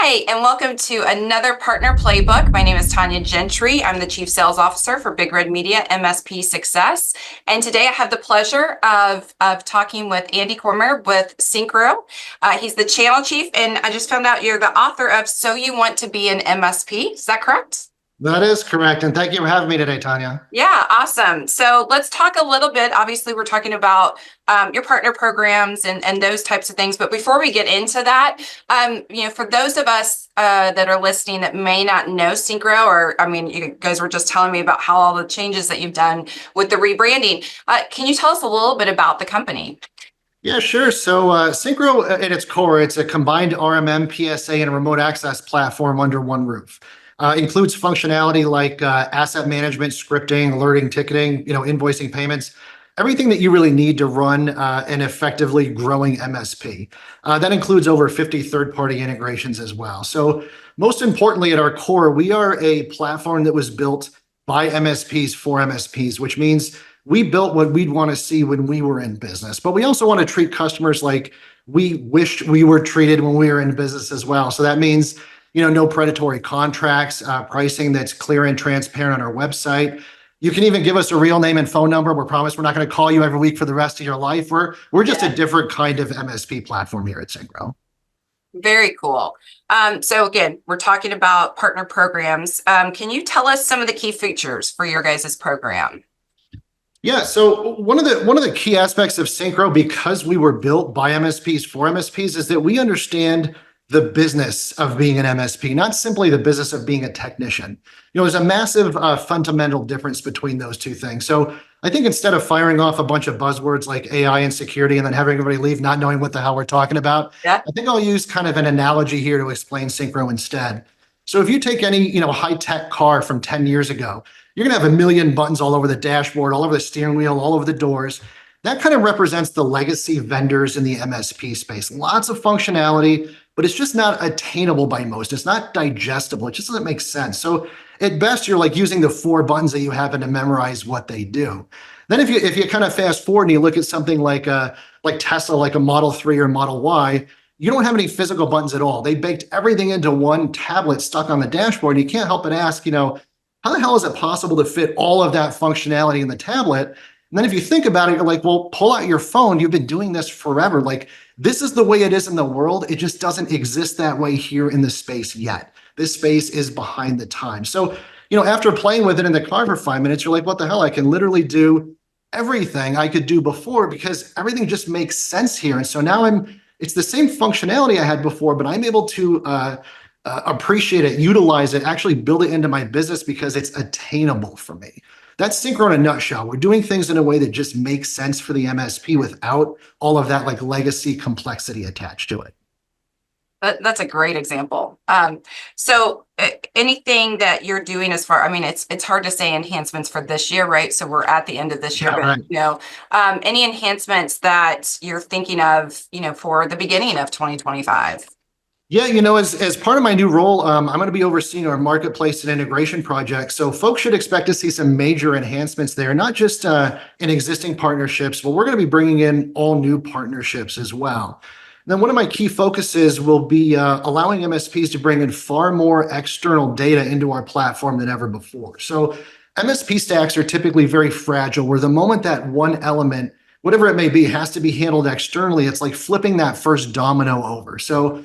Hi, and welcome to another Partner Playbook. My name is Tonya Gentry. I'm the Chief Sales Officer for Big Red Media, MSP Success. And today I have the pleasure of talking with Andy Cormier with Synchro. He's the channel chief, and I just found out you're the author of So You Want to Be an MSP. Is that correct? That is correct. And thank you for having me today, Tonya. Yeah, awesome. So let's talk a little bit. Obviously, we're talking about your partner programs and those types of things. But before we get into that, for those of us that are listening that may not know Synchro, or you guys were just telling me about how all the changes that you've done with the rebranding. Can you tell us a little bit about the company? Yeah, sure. So Synchro at its core, it's a combined RMM PSA and a remote access platform under one roof. Includes functionality like asset management, scripting, alerting, ticketing, invoicing, payments, everything that you really need to run an effectively growing MSP. That includes over 50 third-party integrations as well. So most importantly, at our core, we are a platform that was built by MSPs for MSPs, which means we built what we'd want to see when we were in business. But we also want to treat customers like we wished we were treated when we were in business as well. So that means no predatory contracts, pricing that's clear and transparent on our website. You can even give us a real name and phone number. We promise we're not going to call you every week for the rest of your life. We're just a different kind of MSP platform here at Synchro. Very cool. So again, we're talking about partner programs. Can you tell us some of the key features for your guys' program? Yeah, so one of the key aspects of Synchro, because we were built by MSPs for MSPs, is that we understand the business of being an MSP, not simply the business of being a technician. There's a massive fundamental difference between those two things. So I think instead of firing off a bunch of buzzwords like AI and security and then having everybody leave not knowing what the hell we're talking about, I think I'll use kind of an analogy here to explain Synchro instead. So if you take any high-tech car from 10 years ago, you're gonna have a million buttons all over the dashboard, all over the steering wheel, all over the doors. That kind of represents the legacy vendors in the MSP space. Lots of functionality, but it's just not attainable by most. It's not digestible. It just doesn't make sense. So at best, you're like using the 4 buttons that you have to memorize what they do. Then if you kind of fast forward and you look at something like Tesla, like a Model 3 or Model Y, you don't have any physical buttons at all. They baked everything into one tablet stuck on the dashboard. You can't help but ask, how the hell is it possible to fit all of that functionality in the tablet? And then if you think about it, you're like, well, pull out your phone. You've been doing this forever. Like, this is the way it is in the world. It just doesn't exist that way here in the space yet. This space is behind the time. So, after playing with it in the car for 5 minutes, you're like, what the hell? I can literally do everything I could do before because everything just makes sense here. And so now it's the same functionality I had before, but I'm able to appreciate it, utilize it, actually build it into my business because it's attainable for me. That's Synchro in a nutshell. We're doing things in a way that just makes sense for the MSP without all of that legacy complexity attached to it. That's a great example. So anything that you're doing as far, it's hard to say enhancements for this year, right? So we're at the end of this year, Yeah, but right. Any enhancements that you're thinking of, for the beginning of 2025? Yeah, as part of my new role, I'm going to be overseeing our marketplace and integration project. So folks should expect to see some major enhancements there, not just in existing partnerships, but we're going to be bringing in all new partnerships as well. Then one of my key focuses will be allowing MSPs to bring in far more external data into our platform than ever before. So MSP stacks are typically very fragile, where the moment that one element, whatever it may be, has to be handled externally, it's like flipping that first domino over. So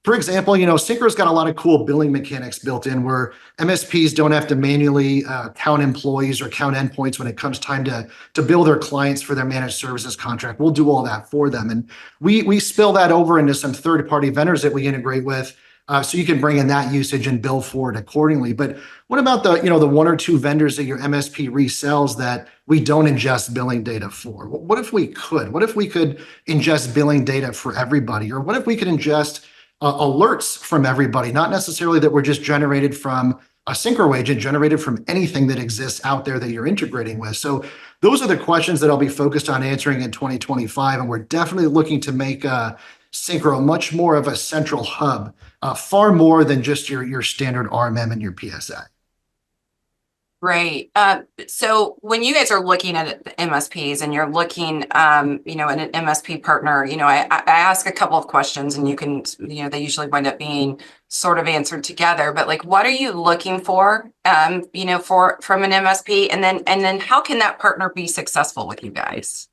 for example, Synchro's got a lot of cool billing mechanics built in where MSPs don't have to manually count employees or count endpoints when it comes time to bill their clients for their managed services contract. We'll do all that for them. And we spill that over into some third-party vendors that we integrate with so you can bring in that usage and bill for it accordingly. But what about the 1 or 2 vendors that your MSP resells that we don't ingest billing data for? What if we could? What if we could ingest billing data for everybody? Or what if we could ingest alerts from everybody, not necessarily that were just generated from a Synchro agent, generated from anything that exists out there that you're integrating with. So those are the questions that I'll be focused on answering in 2025. And we're definitely looking to make Synchro much more of a central hub, far more than just your standard RMM and your PSA. Right. So when you guys are looking at MSPs and you're looking, in an MSP partner, I ask a couple of questions and you can, they usually wind up being sort of answered together, but like, what are you looking for, from an MSP? And then how can that partner be successful with you guys?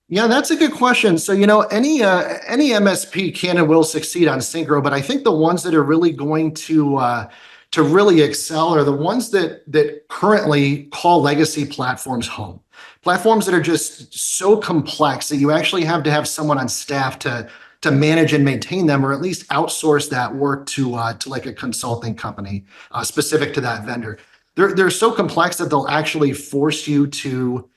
Yeah, that's a good question. So, any MSP can and will succeed on Synchro, but I think the ones that are really going to really excel are the ones that currently call legacy platforms home. Platforms that are just so complex that you actually have to have someone on staff to manage and maintain them, or at least outsource that work to like a consulting company specific to that vendor. They're so complex that they'll actually force you to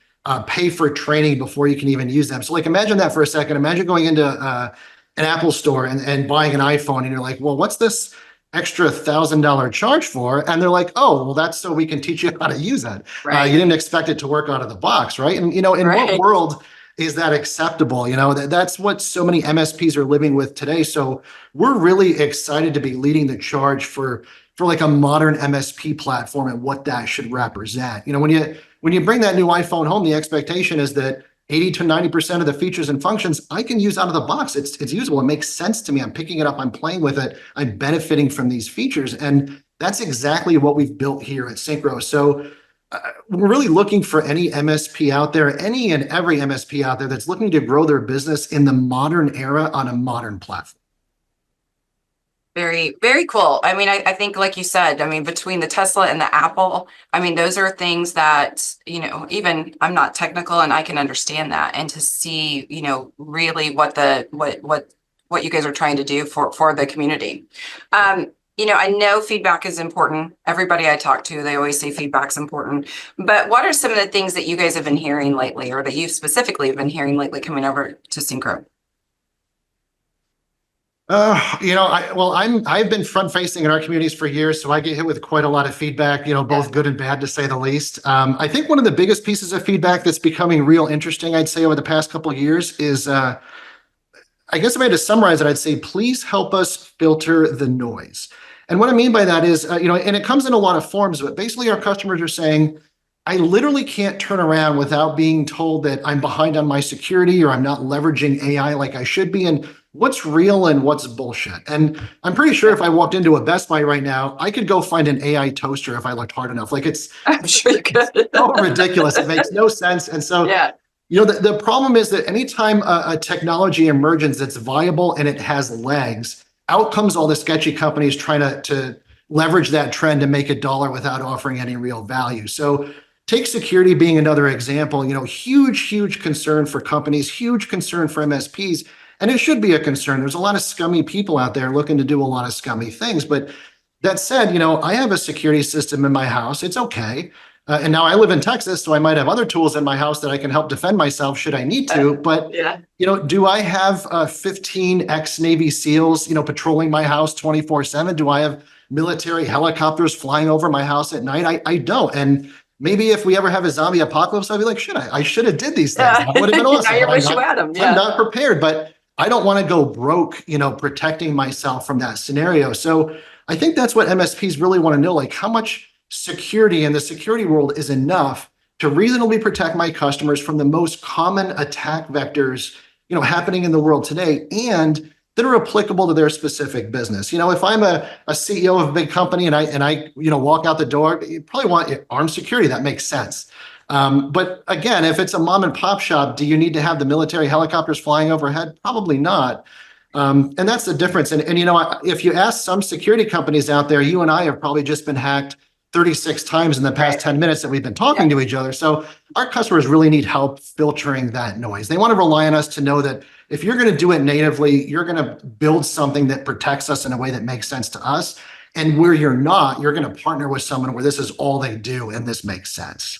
pay for training before you can even use them. So like, imagine that for a second. Imagine going into an Apple store and buying an iPhone, and you're like, well, what's this extra $1,000 charge for? And they're like, oh, well, that's so we can teach you how to use it. Right. You didn't expect it to work out of the box, right? And in Right. what world is that acceptable? That's what so many MSPs are living with today. So we're really excited to be leading the charge for like a modern MSP platform and what that should represent. When you bring that new iPhone home, the expectation is that 80 to 90% of the features and functions I can use out of the box. It's usable. It makes sense to me. I'm picking it up. I'm playing with it. I'm benefiting from these features. And that's exactly what we've built here at Synchro. So we're really looking for any MSP out there, any and every MSP out there that's looking to grow their business in the modern era on a modern platform. Very, very cool. I mean, I think, like you said, I mean, between the Tesla and the Apple, I mean, those are things that, even I'm not technical and I can understand that. And to see, really what you guys are trying to do for the community. I know feedback is important. Everybody I talk to, they always say feedback's important. But what are some of the things that you guys have been hearing lately, or that you specifically have been hearing lately coming over to Synchro? I've been front facing in our communities for years, so I get hit with quite a lot of feedback, both good and bad, to say the least. I think one of the biggest pieces of feedback that's becoming real interesting, I'd say, over the past couple of years is, I guess if I had to summarize it, I'd say, please help us filter the noise. And what I mean by that is, and it comes in a lot of forms, but basically our customers are saying, I literally can't turn around without being told that I'm behind on my security, or I'm not leveraging AI like I should be, and what's real and what's bullshit. And I'm pretty sure if I walked into a Best Buy right now, I could go find an AI toaster if I looked hard enough. Like, I'm sure you could. It's so ridiculous. It makes no sense. And so, yeah. The problem is that anytime a technology emerges that's viable and it has legs, out comes all the sketchy companies trying to leverage that trend to make a dollar without offering any real value. So take security being another example. Huge concern for companies, huge concern for MSPs. And it should be a concern. There's a lot of scummy people out there looking to do a lot of scummy things. But that said, I have a security system in my house. It's okay. And now I live in Texas, so I might have other tools in my house that I can help defend myself should I need to. But, do I have 15 ex-Navy SEALs, patrolling my house 24/7? Do I have military helicopters flying over my house at night? I don't. And maybe if we ever have a zombie apocalypse, I'll be like, shit, I should have did these things. That would have been awesome. Now you wish you had them. I'm not prepared, but I don't want to go broke, protecting myself from that scenario. So I think that's what MSPs really want to know, like how much security in the security world is enough to reasonably protect my customers from the most common attack vectors, happening in the world today, and that are applicable to their specific business. If I'm a CEO of a big company and I walk out the door, you probably want armed security. That makes sense. But again, if it's a mom and pop shop, do you need to have the military helicopters flying overhead? Probably not. And that's the difference. And if you ask some security companies out there, you and I have probably just been hacked 36 times in the past 10 minutes that we've been talking to each other. So our customers really need help filtering that noise. They want to rely on us to know that if you're going to do it natively, you're going to build something that protects us in a way that makes sense to us. And where you're not, you're going to partner with someone where this is all they do and this makes sense.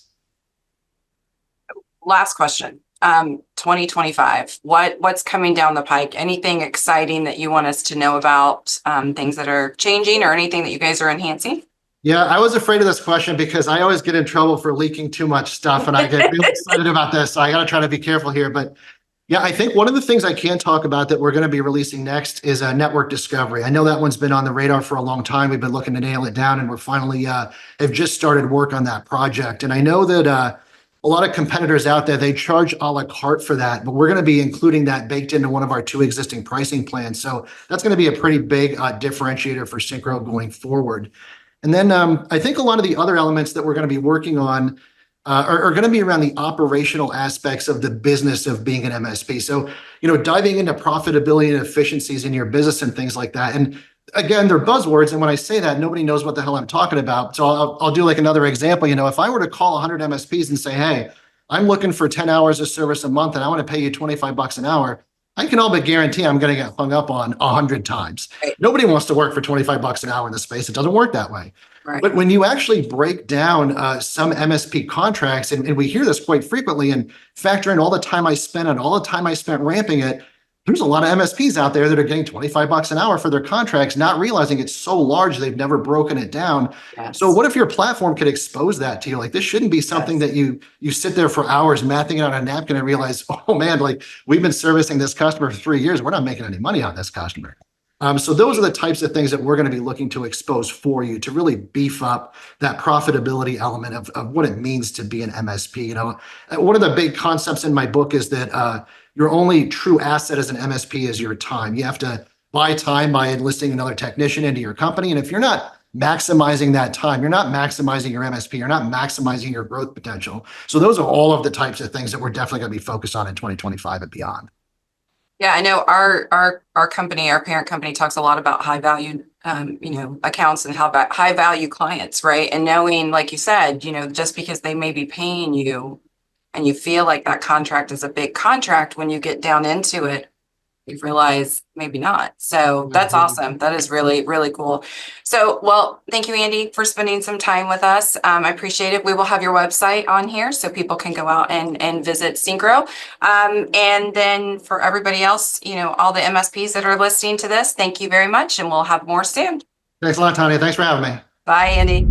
Last question. 2025, what's coming down the pike? Anything exciting that you want us to know about, things that are changing, or anything that you guys are enhancing? Yeah, I was afraid of this question because I always get in trouble for leaking too much stuff, and I get really excited about this. So I got to try to be careful here. But yeah, I think one of the things I can talk about that we're going to be releasing next is network discovery. I know that one's been on the radar for a long time. We've been looking to nail it down, and we're finally have just started work on that project. And I know that a lot of competitors out there, they charge a la carte for that, but we're going to be including that baked into one of our 2 existing pricing plans. So that's going to be a pretty big differentiator for Synchro going forward. And then I think a lot of the other elements that we're going to be working on are going to be around the operational aspects of the business of being an MSP. So, diving into profitability and efficiencies in your business and things like that. And again, they're buzzwords. And when I say that, nobody knows what the hell I'm talking about. So I'll do like another example. If I were to call 100 MSPs and say, hey, I'm looking for 10 hours of service a month and I want to pay you $25 an hour, I can all but guarantee I'm going to get hung up on 100 times. Right. Nobody wants to work for $25 an hour in this space. It doesn't work that way. Right. But when you actually break down some MSP contracts, and we hear this quite frequently, and factor in all the time I spent and all the time I spent ramping it, there's a lot of MSPs out there that are getting $25 an hour for their contracts, not realizing it's so large they've never broken it down. Yes. So what if your platform could expose that to you? Like, this shouldn't be something that you sit there for hours mapping it on a napkin and realize, oh man, like we've been servicing this customer for 3 years. We're not making any money on this customer. So those are the types of things that we're going to be looking to expose for you to really beef up that profitability element of what it means to be an MSP. One of the big concepts in my book is that your only true asset as an MSP is your time. You have to buy time by enlisting another technician into your company. And if you're not maximizing that time, you're not maximizing your MSP, you're not maximizing your growth potential. So those are all of the types of things that we're definitely going to be focused on in 2025 and beyond. Yeah, I know our company, our parent company, talks a lot about high value, accounts and high value clients, right? And knowing, like you said, just because they may be paying you, and you feel like that contract is a big contract, when you get down into it, you realize maybe not. So that's awesome. That is really, really cool. So, well, thank you, Andy, for spending some time with us. I appreciate it. We will have your website on here so people can go out and visit Synchro. And then for everybody else, all the MSPs that are listening to this, thank you very much. And we'll have more soon. Thanks a lot, Tonya. Thanks for having me. Bye, Andy.